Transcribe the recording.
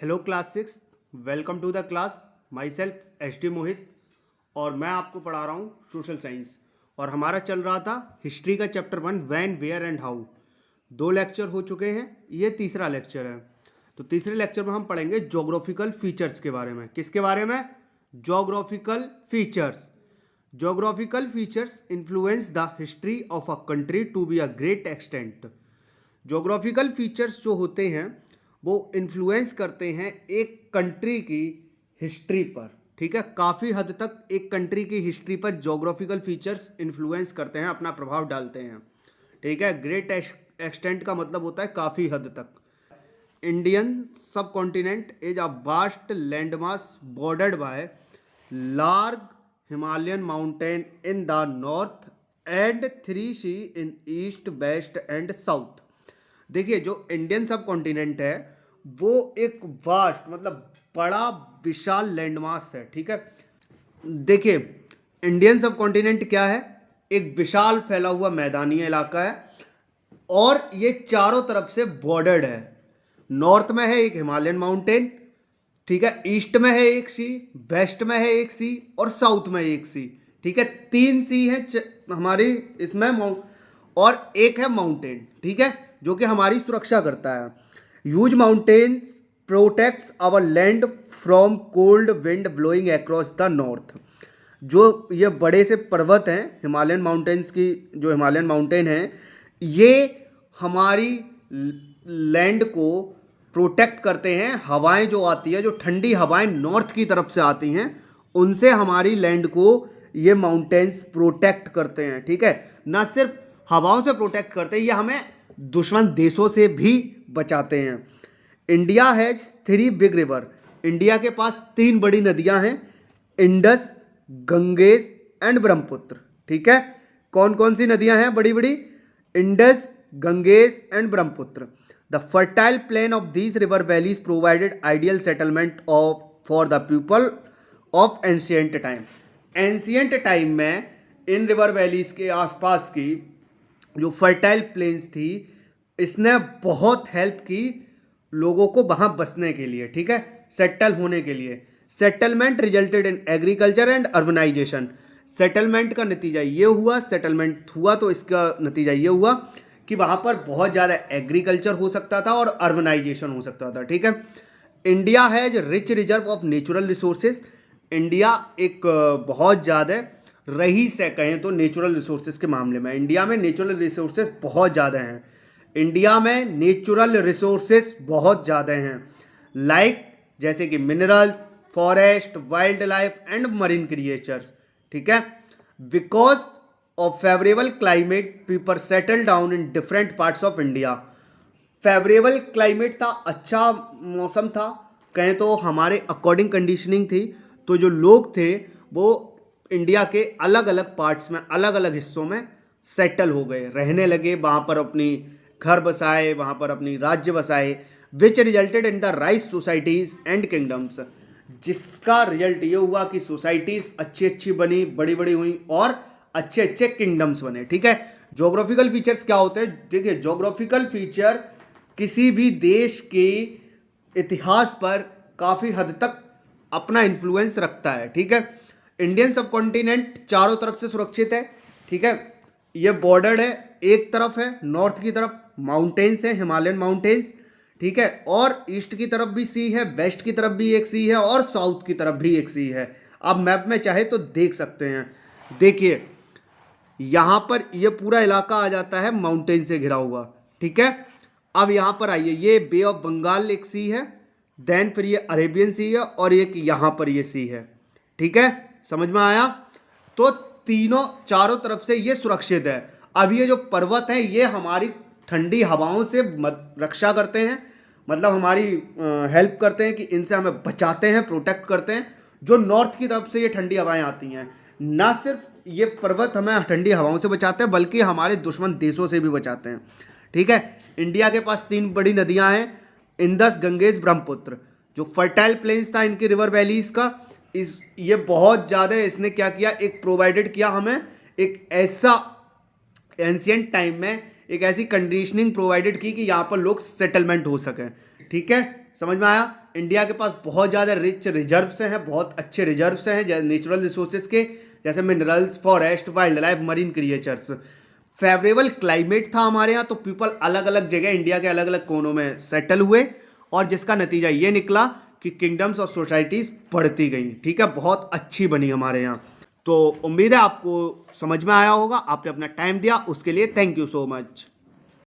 Hello class six. Welcome to the class. Myself H D Mohit और मैं आपको पढ़ा रहा हूँ सोशल साइंस। और हमारा चल रहा था हिस्ट्री का chapter 1 when where and how. 2 lecture हो चुके हैं, ये तीसरा लेक्चर है। तो तीसरे लेक्चर में हम पढ़ेंगे जोग्राफिकल फीचर्स के बारे में। किसके बारे में? Geographical features. Geographical features influence the history of a country to be a great extent. Geographical features जो होते हैं वो इन्फ्लुएंस करते हैं एक कंट्री की हिस्ट्री पर। ठीक है, काफ़ी हद तक एक कंट्री की हिस्ट्री पर जोग्राफिकल फीचर्स इन्फ्लुएंस करते हैं, अपना प्रभाव डालते हैं। ठीक है, ग्रेट एक्सटेंट का मतलब होता है काफ़ी हद तक। Indian subcontinent is a vast landmass bordered by large Himalayan mountain in the north and 3 sea in east west and south. देखिए, जो इंडियन सब कॉन्टिनेंट है वो एक वास्ट मतलब बड़ा विशाल लैंडमास है। ठीक है, देखिए इंडियन सब कॉन्टिनेंट क्या है? एक विशाल फैला हुआ मैदानी इलाका है और ये चारों तरफ से बॉर्डर्ड है। नॉर्थ में है एक हिमालयन माउंटेन, ठीक है, ईस्ट में है एक सी, वेस्ट में है एक सी और साउथ में एक सी। ठीक है, 3 सी है हमारी इसमें और एक है माउंटेन। ठीक है, जो कि हमारी सुरक्षा करता है। Huge mountains protects our land from cold wind blowing across the north. जो ये बड़े से पर्वत हैं हिमालयन माउंटेन्स की, जो हिमालयन माउंटेन हैं, ये हमारी लैंड को प्रोटेक्ट करते हैं। हवाएं जो आती है, जो ठंडी हवाएं नॉर्थ की तरफ से आती हैं, उनसे हमारी लैंड को ये माउंटेन्स प्रोटेक्ट करते हैं। ठीक है, ना सिर्फ हवाओं से प्रोटेक्ट करते हैं, ये हमें दुश्मन देशों से भी बचाते हैं। India has 3 big river. India के पास 3 बड़ी नदियां हैं, इंडस, गंगेस एंड ब्रह्मपुत्र। ठीक है, कौन कौन सी नदियां हैं बड़ी बड़ी? Indus, Ganges and Brahmaputra. The fertile plain of these river valleys provided ideal settlement of for the people of ancient time. Ancient time में इन रिवर वैलीज के आसपास की जो फर्टाइल प्लेन्स थी, इसने बहुत हेल्प की लोगों को वहां बसने के लिए। ठीक है, सेटल होने के लिए। Settlement resulted in agriculture and urbanization. Settlement का नतीजा ये हुआ, सेटलमेंट हुआ तो इसका नतीजा ये हुआ कि वहां पर बहुत ज़्यादा एग्रीकल्चर हो सकता था और अर्बनाइजेशन हो सकता था। ठीक है, India has rich reserve of natural resources. India एक बहुत ज़्यादा रईस है, कहें तो नेचुरल रिसोर्सेज के मामले में इंडिया में नेचुरल रिसोर्सेज बहुत ज़्यादा हैं। इंडिया में नेचुरल रिसोर्सेज बहुत ज़्यादा हैं, लाइक जैसे कि minerals, forest, wild life and marine creatures. ठीक है, because of favourable climate people settle down in different parts of India. Favourable climate था, अच्छा मौसम था, कहें तो हमारे अकॉर्डिंग कंडीशनिंग थी। तो जो लोग थे वो इंडिया के अलग अलग पार्ट्स में, अलग अलग हिस्सों में सेटल हो गए, रहने लगे, वहाँ पर अपनी घर बसाए, वहाँ पर अपनी राज्य बसाए। विच resulted in the rice societies and kingdoms. जिसका रिजल्ट ये हुआ कि सोसाइटीज अच्छी अच्छी बनी, बड़ी बड़ी हुई और अच्छे अच्छे किंगडम्स बने। ठीक है, जोग्राफिकल फीचर्स क्या होते हैं? देखिए, जोग्राफिकल फीचर किसी भी देश के इतिहास पर काफ़ी हद तक अपना इन्फ्लुएंस रखता है। ठीक है, इंडियन सब कॉन्टिनेंट चारों तरफ से सुरक्षित है। ठीक है, ये बॉर्डर है, एक तरफ है नॉर्थ की तरफ माउंटेन्स है, हिमालयन माउंटेन्स। ठीक है, और ईस्ट की तरफ भी सी है, वेस्ट की तरफ भी एक सी है और साउथ की तरफ भी एक सी है। आप मैप में चाहे तो देख सकते हैं। देखिए, यहाँ पर ये पूरा इलाका आ जाता है माउंटेन से घिरा हुआ। ठीक है, अब यहाँ पर आइए, ये बे ऑफ बंगाल एक सी है, देन फिर ये अरेबियन सी है और एक यहाँ पर ये सी है। ठीक है, समझ में आया? तो तीनों चारों तरफ से ये सुरक्षित है। अब ये जो पर्वत है ये हमारी ठंडी हवाओं से रक्षा करते हैं, मतलब हमारी हेल्प करते हैं कि इनसे हमें बचाते हैं, प्रोटेक्ट करते हैं। जो नॉर्थ की तरफ से ये ठंडी हवाएं आती हैं, ना सिर्फ ये पर्वत हमें ठंडी हवाओं से बचाते हैं बल्कि हमारे दुश्मन देशों से भी बचाते हैं। ठीक है, इंडिया के पास 3 बड़ी नदियां हैं, इंदस, गंगेस, ब्रह्मपुत्र। जो फर्टाइल प्लेन्स था इनकी रिवर वैलीज का, इस ये बहुत ज़्यादा इसने क्या किया, एक प्रोवाइडेड किया हमें एक ऐसा एंशियंट टाइम में एक ऐसी कंडीशनिंग प्रोवाइडेड की कि यहाँ पर लोग सेटलमेंट हो सकें। ठीक है, समझ में आया? इंडिया के पास बहुत ज़्यादा रिच रिजर्व्स हैं, बहुत अच्छे रिजर्व्स हैं नेचुरल रिसोर्सेज के, जैसे minerals, forest, wild life, marine creatures. Favourable climate था हमारे यहाँ, तो पीपल अलग अलग जगह इंडिया के अलग अलग कोनों में सेटल हुए, और जिसका नतीजा ये निकला कि किंगडम्स और सोसाइटीज़ बढ़ती गई। ठीक है, बहुत अच्छी बनी हमारे यहाँ। तो उम्मीद है आपको समझ में आया होगा। आपने अपना टाइम दिया, उसके लिए थैंक यू सो मच।